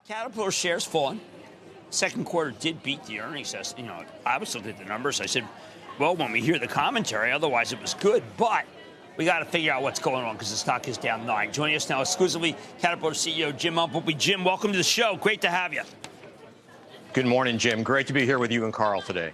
Caterpillar shares fallen. Second quarter did beat the earnings. I was looking at the numbers. I said, well, when we hear the commentary, otherwise it was good. But we got to figure out what's going on because the stock is down 9. Joining us now exclusively, Caterpillar CEO Jim Umpleby. Jim, welcome to the show. Great to have you. Good morning, Jim. Great to be here with you and Carl today.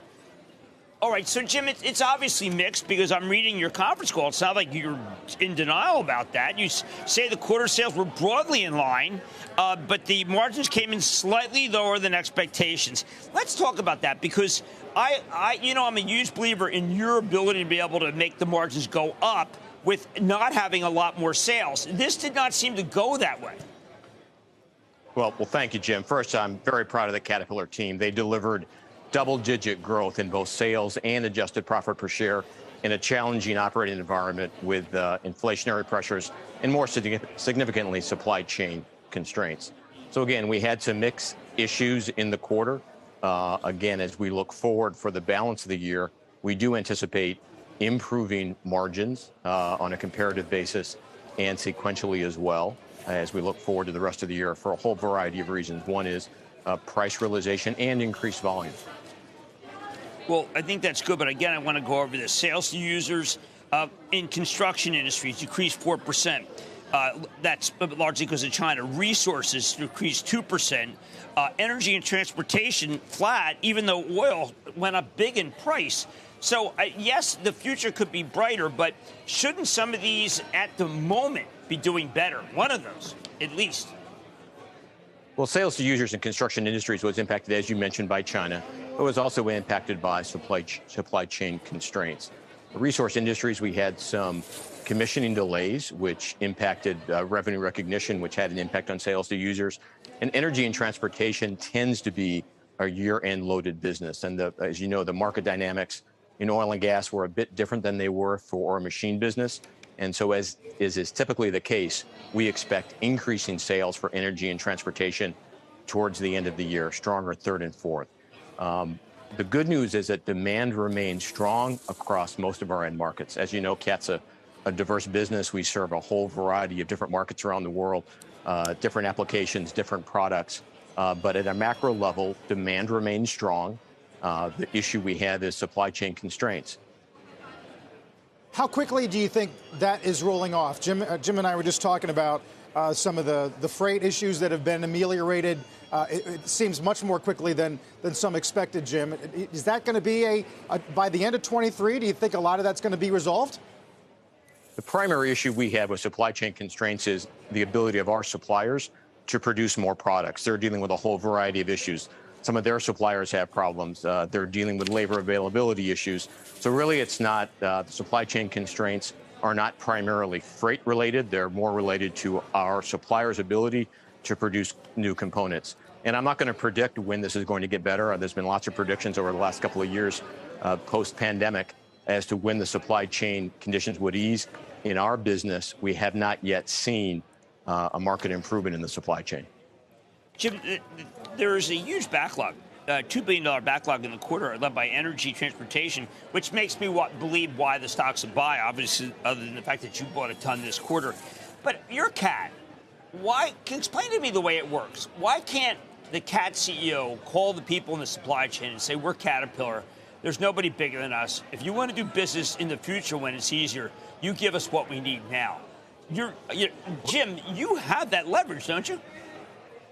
All right, so, Jim, it's obviously mixed because I'm reading your conference call. It sounds like you're in denial about that. You say the quarter sales were broadly in line, but the margins came in slightly lower than expectations. Let's talk about that because I'm a huge believer in your ability to be able to make the margins go up with not having a lot more sales. This did not seem to go that way. Well, thank you, Jim. First, I'm very proud of the Caterpillar team. They delivered double-digit growth in both sales and adjusted profit per share in a challenging operating environment with inflationary pressures and more significantly supply chain constraints. So again, we had some mixed issues in the quarter. Again, as we look forward for the balance of the year, we do anticipate improving margins on a comparative basis and sequentially as well as we look forward to the rest of the year for a whole variety of reasons. One is price realization and increased volume. Well, I think that's good, but again, I want to go over this. Sales to users in construction industries decreased 4%. That's largely because of China. Resources decreased 2%. Energy and transportation flat, even though oil went up big in price. So, yes, the future could be brighter, but shouldn't some of these at the moment be doing better? One of those, at least. Well, sales to users in construction industries was impacted, as you mentioned, by China. It was also impacted by supply chain constraints. The resource industries, we had some commissioning delays, which impacted revenue recognition, which had an impact on sales to users. And energy and transportation tends to be a year-end loaded business. And as you know, the market dynamics in oil and gas were a bit different than they were for our machine business. And so as is typically the case, we expect increasing sales for energy and transportation towards the end of the year, stronger third and fourth. The good news is that demand remains strong across most of our end markets. As you know, CAT's a diverse business. We serve a whole variety of different markets around the world, different applications, different products. But at a macro level, demand remains strong. The issue we have is supply chain constraints. How quickly do you think that is rolling off? Jim and I were just talking about some of the freight issues that have been ameliorated. It seems much more quickly than some expected, Jim. Is that going to be by the end of 23? Do you think a lot of that's going to be resolved? The primary issue we have with supply chain constraints is the ability of our suppliers to produce more products. They're dealing with a whole variety of issues. Some of their suppliers have problems. They're dealing with labor availability issues. So really, it's not the supply chain constraints are not primarily freight related. They're more related to our suppliers' ability to produce new components. And I'm not going to predict when this is going to get better. There's been lots of predictions over the last couple of years post-pandemic as to when the supply chain conditions would ease. In our business, we have not yet seen a market improvement in the supply chain. Jim, there is a huge backlog, $2 billion backlog in the quarter led by energy transportation, which makes me believe why the stock's a buy, obviously, other than the fact that you bought a ton this quarter. But your CAT, explain to me the way it works. Why can't the CAT CEO call the people in the supply chain and say, we're Caterpillar, there's nobody bigger than us. If you want to do business in the future when it's easier, you give us what we need now. Jim, you have that leverage, don't you?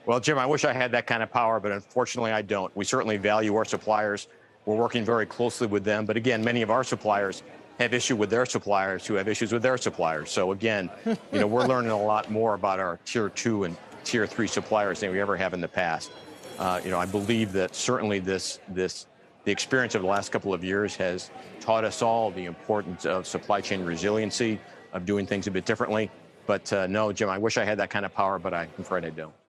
Well, Jim, I wish I had that kind of power, but unfortunately I don't. We certainly value our suppliers. We're working very closely with them. But again, many of our suppliers have issues with their suppliers who have issues with their suppliers. So again, we're learning a lot more about our tier 2 and tier 3 suppliers than we ever have in the past. I believe that certainly the experience of the last couple of years has taught us all the importance of supply chain resiliency, of doing things a bit differently. But no, Jim, I wish I had that kind of power, but I'm afraid I don't.